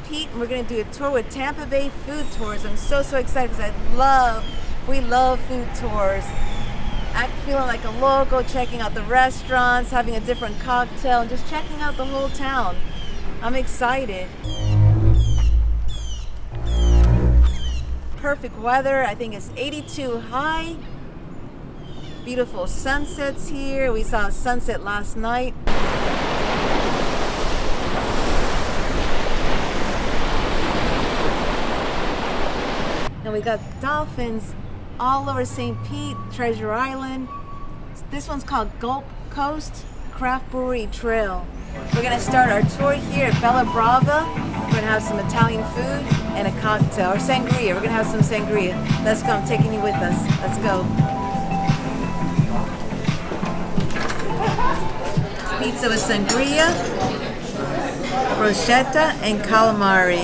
Pete, and we're going to do a tour with Tampa Bay Food Tours. I'm so excited because we love food tours. I'm feeling like a local, checking out the restaurants, having a different cocktail, and just checking out the whole town. I'm excited. Perfect weather. I think it's 82 high. Beautiful sunsets here. We saw a sunset last night. And we got dolphins all over St. Pete, Treasure Island. This one's called Gulf Coast Craft Brewery Trail. We're gonna start our tour here at Bella Brava. We're gonna have some Italian food and a cocktail, or sangria. We're gonna have some sangria. Let's go, I'm taking you with us. Let's go. Pizza with sangria, bruschetta, and calamari.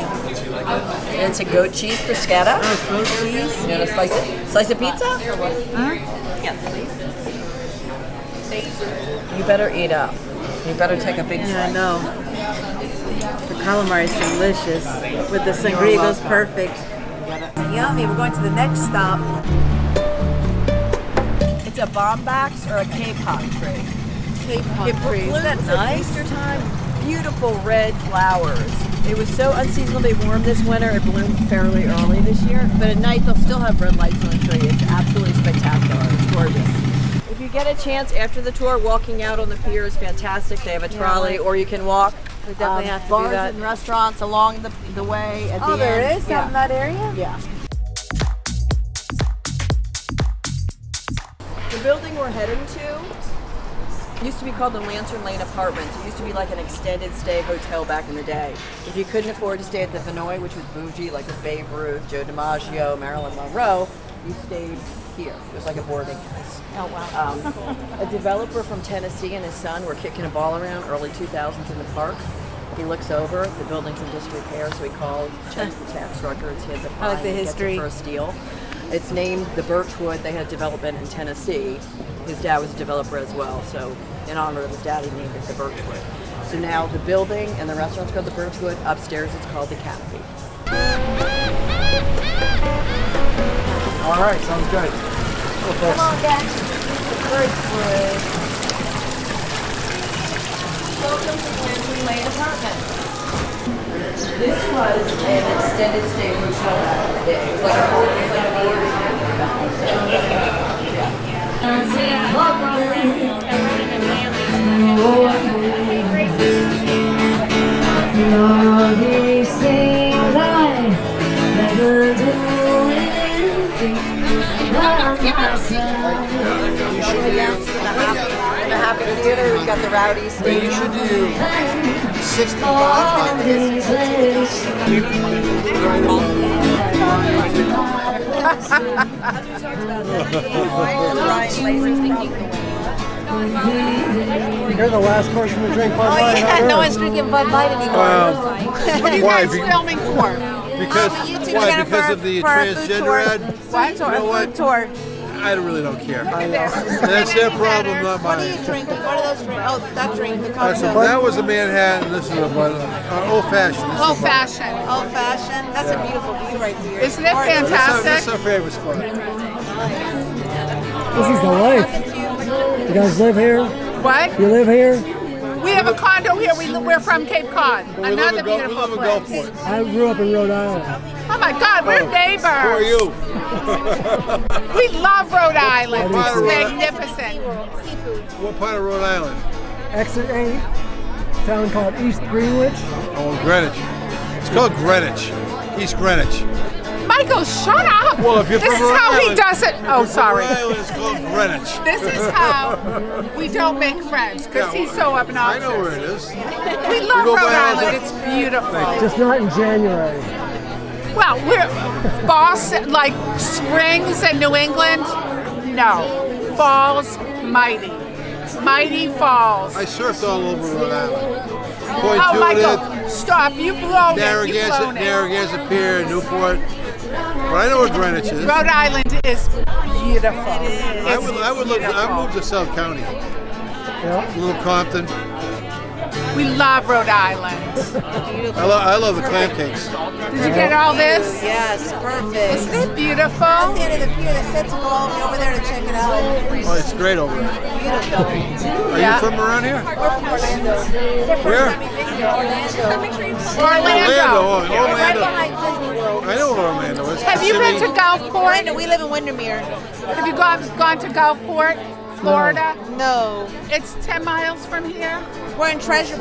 And it's a goat cheese bruschetta. Oh, goat cheese. You want a slice of pizza? Huh? Yes, please. You better eat up. You better take a big Yeah, I slice. know. The calamari is delicious. With the sangria, it goes perfect. Yummy. We're going to the next stop. It's a bombax or a K-pop tree. K-pop It tree. Is that blooms nice? at Easter time. Beautiful red flowers. It was so unseasonably warm this winter. It bloomed fairly early this year. But at night they'll still have red lights on the tree. It's absolutely spectacular. It's gorgeous. If you get a chance after the tour, walking out on the pier is fantastic. They have a trolley, or you can walk. We definitely have to do bars that. and restaurants along the way at the Oh, end. there is Yeah. out in that area? Yeah. The building we're heading to used to be called the Lantern Lane Apartments. It used to be like an extended stay hotel back in the day. If you couldn't afford to stay at the Vinoy, which was bougie, like with Babe Ruth, Joe DiMaggio, Marilyn Monroe, you stayed here. It was like a boarding house. Oh, wow. A developer from Tennessee and his son were kicking a ball around early 2000s in the park. He looks over, the building's in disrepair, so he calls, checks the tax records, he has a I like fine, the he gets history. it for a steal. It's named the Birchwood. They had development in Tennessee. His dad was a developer as well, so in honor of his dad, he named it the Birchwood. So now the building and the restaurant's called the Birchwood. Upstairs, it's called the Canopy. All right, sounds good. Come on, guys. The Birchwood. Welcome to Lantern Lane Apartments. This was an extended stay hotel back in the day. It was like a All these things I never do anything by myself. in the Happy Theater, we've got the Rowdy stage. You should do 65 All these ladies. You're the last person to drink Bud Oh, Light. yeah. No one's drinking Bud Light anymore. What are you guys filming for? Because Oh, YouTube why? channel Because for- of the for our food transgender tour. ad? What? You know what? Food tour. I really don't care. That's their problem, not What are you mine. drinking? What are those drinks? Oh, that drink. The That's a, cocktail. that was a Manhattan. This is a Bud, old fashioned. Old fashioned. Old fashioned. That's a beautiful view right there. Isn't it This fantastic? is our favorite spot. This is the life. You guys live here? What? You live here? We have a condo here. We're from Cape Cod. We live Another in beautiful place. Gulfport. I grew up in Rhode Island. Oh my God, we're neighbors. Who are you? We love Rhode Island. What part It's of Rhode- magnificent. What part of Rhode Island? Exit 8, town called East Greenwich. Oh, Greenwich. It's called Greenwich. East Greenwich. Michael, shut up. Well, if you're This from is Rhode how he Island- does it. Oh, sorry. Rhode Island is called Greenwich. This is how we don't make friends because he's so I obnoxious. know where it is. We love go Rhode by all the- Island. It's beautiful. Just not in January. Well, we're Boston, like Springs and New England. No, Falls, mighty, mighty Falls. I surfed all over Rhode Island. Point Oh, Michael, Judith, stop! You blown it. You blown it. Narragansett Pier, Newport. But I know where Greenwich is. Rhode Island is beautiful. I would look. I moved to South County. Yeah. Little Compton. We love Rhode Island. I love the clam cakes. Did you get all this? Yes, perfect. Isn't it beautiful? That's the end of the pier. They said to go over there to check it out. Oh, it's great over there. Beautiful. Are you from around here? We're from Orlando. Where? Orlando. Oh, Right Orlando. behind Disney World. I know where Orlando is. Have you been to Gulfport? We live in Windermere. Have you gone to Gulfport, Florida? No. It's 10 miles from here. We're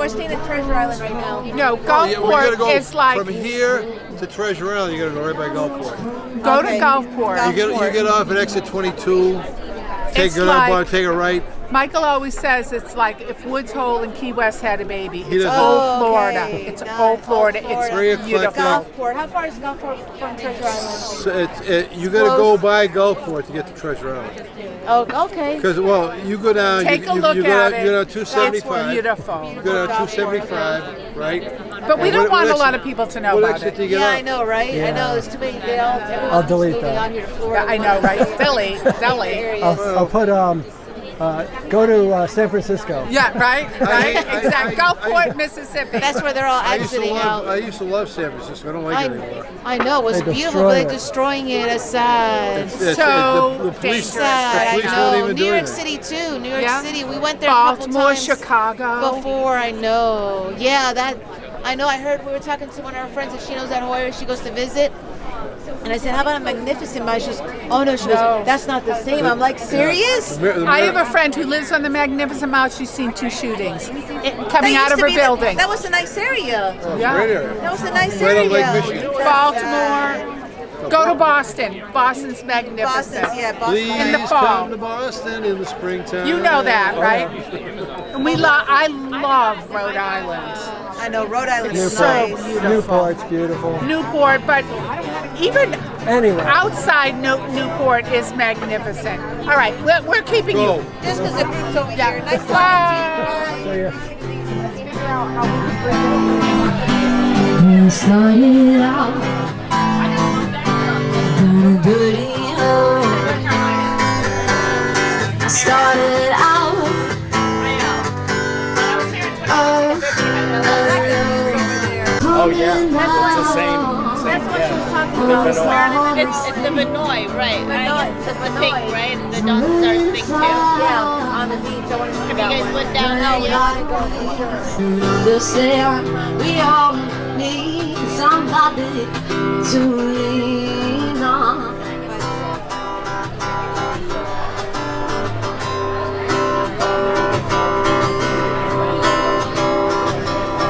staying at Treasure Island right now. No, Oh, yeah, well, you gotta Gulfport go is like from here to Treasure Island. You gotta go right by Gulfport. go to Okay. Gulfport. You get off at exit 22. It's Take a right. Michael always says it's like if Woods Hole and Key West had a baby. He It's doesn't- old Florida. Okay, It's nice. old Florida. Old It's Florida. beautiful. Gulfport. How far is Gulfport from Treasure Island? So you gotta go by Gulfport to get to Treasure Island. Oh, okay. Because you go down. Take a you look go at down, it. You go down It's 275. beautiful. You go down 275, right? But we And don't what want a exit- lot of people to know What about exit do it. you get Yeah, off? I know, right? I know. There's too many. I'll delete moving that. on here to Florida. Yeah, I know, right? Philly. I'll put go to San Francisco. Yeah, right? Right? Exactly. I- Gulfport, Mississippi. That's where they're all I used to exiting love. I out. used to love San Francisco. I don't like it anymore. I know. It was They beautiful, but they're destroy it. destroying it. It's sad. So the police, dangerous the Sad. I police won't know. even New do York anything. City too. New York Yeah. City. We went there a couple Baltimore, times Chicago. before. I know. Yeah, that. I know. I heard we were talking to one of our friends that she knows that where she goes to visit. And I said, how about a Magnificent Mile? She goes, oh no, she No. goes, that's not the same. I'm like, serious? I have a friend who lives on the Magnificent Mile. She's seen 2 shootings coming That out of used to her be building. That was a nice area. Yeah. Right here. That was a nice Right area. on Lake Michigan. Baltimore. Go to Boston. Boston's magnificent. Boston's, yeah, Boston. Please In the fall. come to Boston in the springtime. You know that, right? And I love Rhode Island. I know, Rhode Island is So nice. beautiful. Newport's beautiful. Newport, but even Anyway, outside Newport is magnificent. All right, we're keeping Go. you. Just because the group's over Yeah. here. Nice Bye. talking to you. Bye. so We started out down a dirty hole. I started out Oh yeah, it's the same. That's what she was talking about. It's the Vinoy, right? It's the pink, right? The Dawn Stars pink too. Yeah, on the beach. I want to see Have you that guys one. lived down there yet? They say we all need somebody to lean on.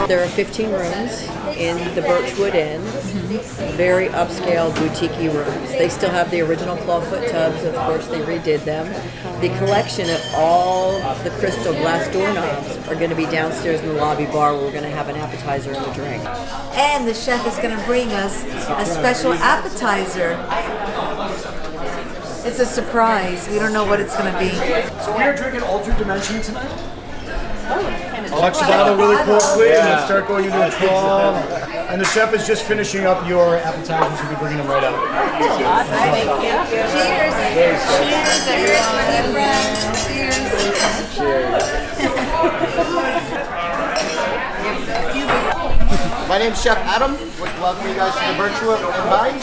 There are 15 rooms in the Birchwood Inn, very upscale boutique rooms. They still have the original clawfoot tubs, of course they redid them. The collection of all the crystal glass doorknobs are going to be downstairs in the lobby bar where we're going to have an appetizer and a drink. And the chef is going to bring us a special appetizer. It's a surprise. We don't know what it's going to be. So we are drinking Altered Dimension tonight. Watch the bottle really closely and then start going into a 12. And the chef is just finishing up your appetizers. We'll be bringing them right up. Cheers. Cheers, everyone. My name's Chef Adam. Would welcome you guys to the Birchwood Inn.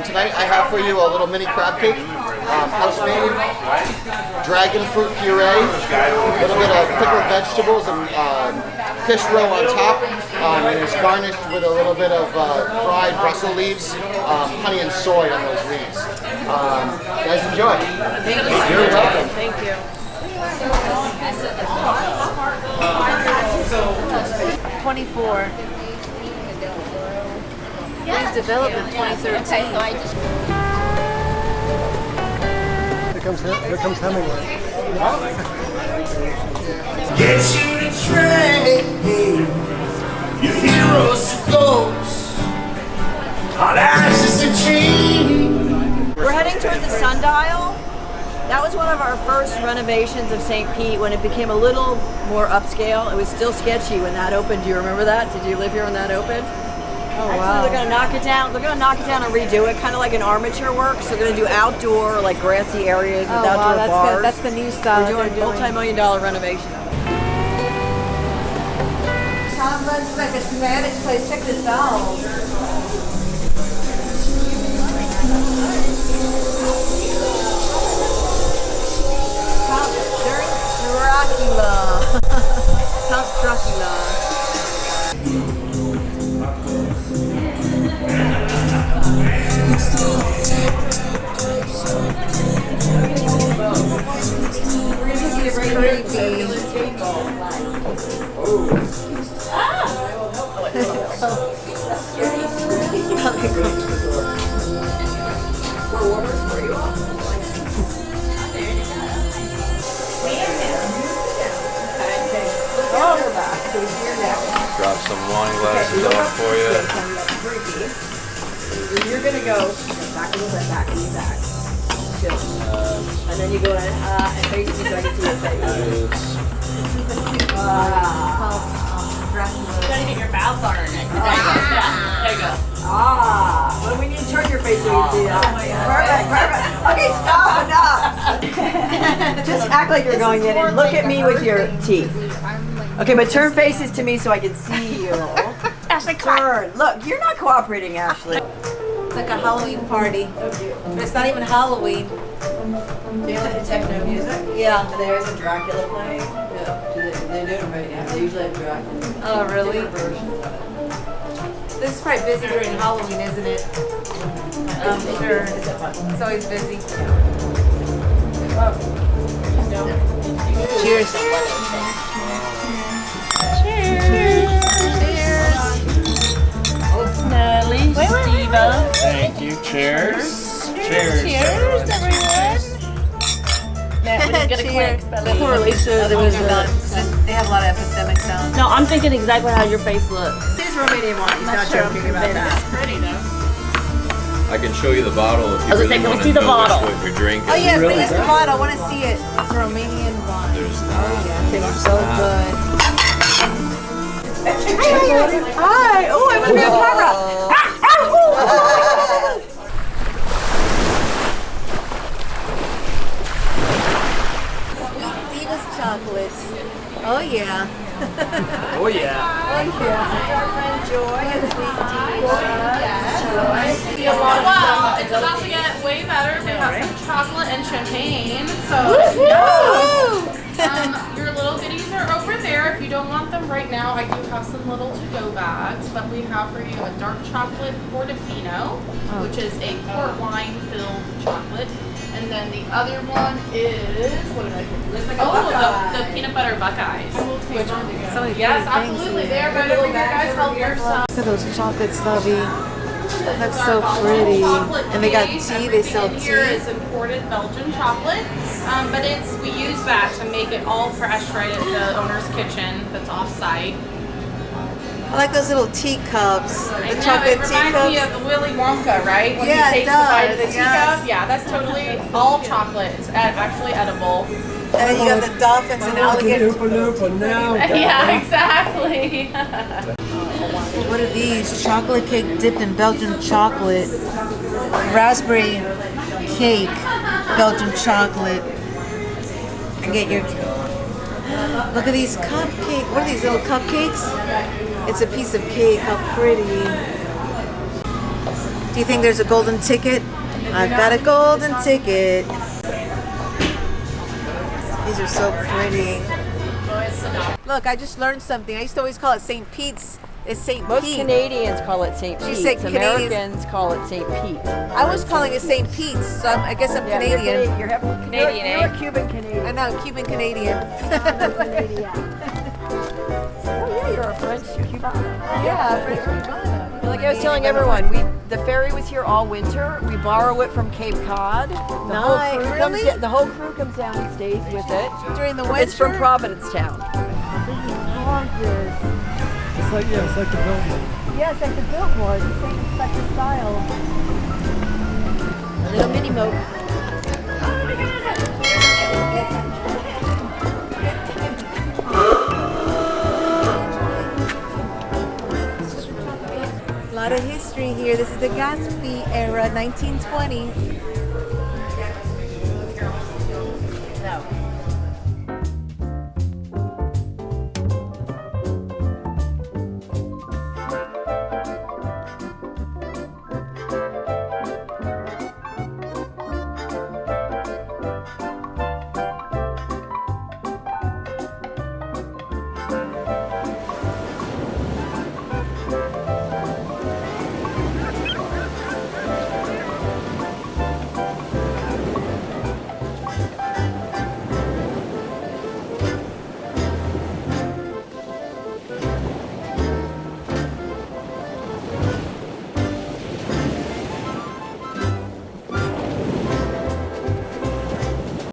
Tonight I have for you a little mini crab cake, house-made, dragon fruit puree, a little bit of pickled vegetables and fish roe on top, and it's garnished with a little bit of fried Brussels leaves, honey and soy on those leaves. Guys, enjoy. Thank you. You're welcome. Thank you. 24. We've developed in 2013. here comes Hemingway. Get you to train your heroes to ghosts on ashes and trees. We're heading towards the Sundial. That was one of our first renovations of St. Pete when it became a little more upscale. It was still sketchy when that opened. Do you remember that? Did you live here when that opened? Oh, Actually, wow. they're gonna knock it down. They're gonna knock it down and redo it, kind of like an armature works. They're gonna do outdoor, like grassy areas with Oh, outdoor wow, that's bars. good. That's the new style. We're that doing they're doing. multi-million-dollar renovation of it. Tampa. It's like a Spanish place. Check this out. Dracula. Count Dracula. This is creepy. Drop some wine glasses off for you. You're gonna go back a little bit, back, and back. Good. And then you go in and face me so I can see your face. You gotta get your mouth on her neck. There you go. Well, we need to turn your face so you see that. Perfect. Okay, stop, enough. Just act like you're going in and look at me with your teeth. Okay, but turn faces to me so I can see you. Ashley, turn. Look, you're not cooperating, Ashley. It's like a Halloween party. But it's not even Halloween. Do you like the techno music? Yeah. And there's a Dracula playing? No. They do it right now. They usually have Dracula. Oh, really? Different versions of it. This is probably busy during Halloween, isn't it? I'm sure. It's always busy. Cheers. Nelly, Diva. Thank you. Cheers. Cheers. Cheers, everyone. Matt, when you get a quick spelling. They have a lot of epidemics down. No, I'm thinking exactly how your face looks. This is Romanian wine. He's not joking about that. It's pretty though. I can show you the bottle if you I was really gonna say, can we want see to the know bottle? which what you're drinking. Oh yeah, bring us the bottle. I want to see it. It's Romanian wine. There's not. Tastes so good. Hi. Oh, I want to be on camera. Divas chocolates. Oh yeah. Oh yeah. Oh yeah. Our friend Joy and Sweet Well, it's about to get way better. We have some chocolate and champagne. So, your little goodies are over there. If you don't want them right now, I do have some little to-go bags. But we have for you a dark chocolate portofino, which is a port wine filled chocolate. And then the other one is, what did I do? The peanut butter Buckeyes. Yes, absolutely. They're good. Bring your guys help yourself. Look at those chocolates, Lovey. That's so pretty. And they got tea. They sell tea. Here is imported Belgian chocolate, but we use that to make it all fresh right at the owner's kitchen. That's off-site. I like those little teacups. I The know, chocolate it reminds me teacups. of Willy Wonka, right? When Yeah, he it takes the bite of the does, teacup. yes. Yeah, that's totally all chocolate. It's actually edible. And then you got the dolphins and alligators. Yeah, exactly. What are these? Chocolate cake dipped in Belgian chocolate. Raspberry cake, Belgian chocolate. And get your... Look at these cupcakes. What are these little cupcakes? It's a piece of cake. How pretty. Do you think there's a golden ticket? I've got a golden ticket. These are so pretty. Look, I just learned something. I used to always call it St. Pete's. It's St. Most Pete. Canadians call it St. She Pete's. said Canadians- Americans call it St. Pete. I was calling it St. Pete's, so I guess I'm Canadian. You're Canadian, You're a Cuban Canadian. I know, Cuban Canadian. Oh yeah, you're a French Cubano. Yeah, French Cubano. Like I was telling everyone, the ferry was here all winter. We borrow it from Cape Cod. The whole crew comes down and stays with it. During the winter? It's from Providencetown. It's like the Biltmore. Yeah, it's like the Biltmore. It's the same such a style. A little mini moat. A lot of history here. This is the Gatsby era, 1920s.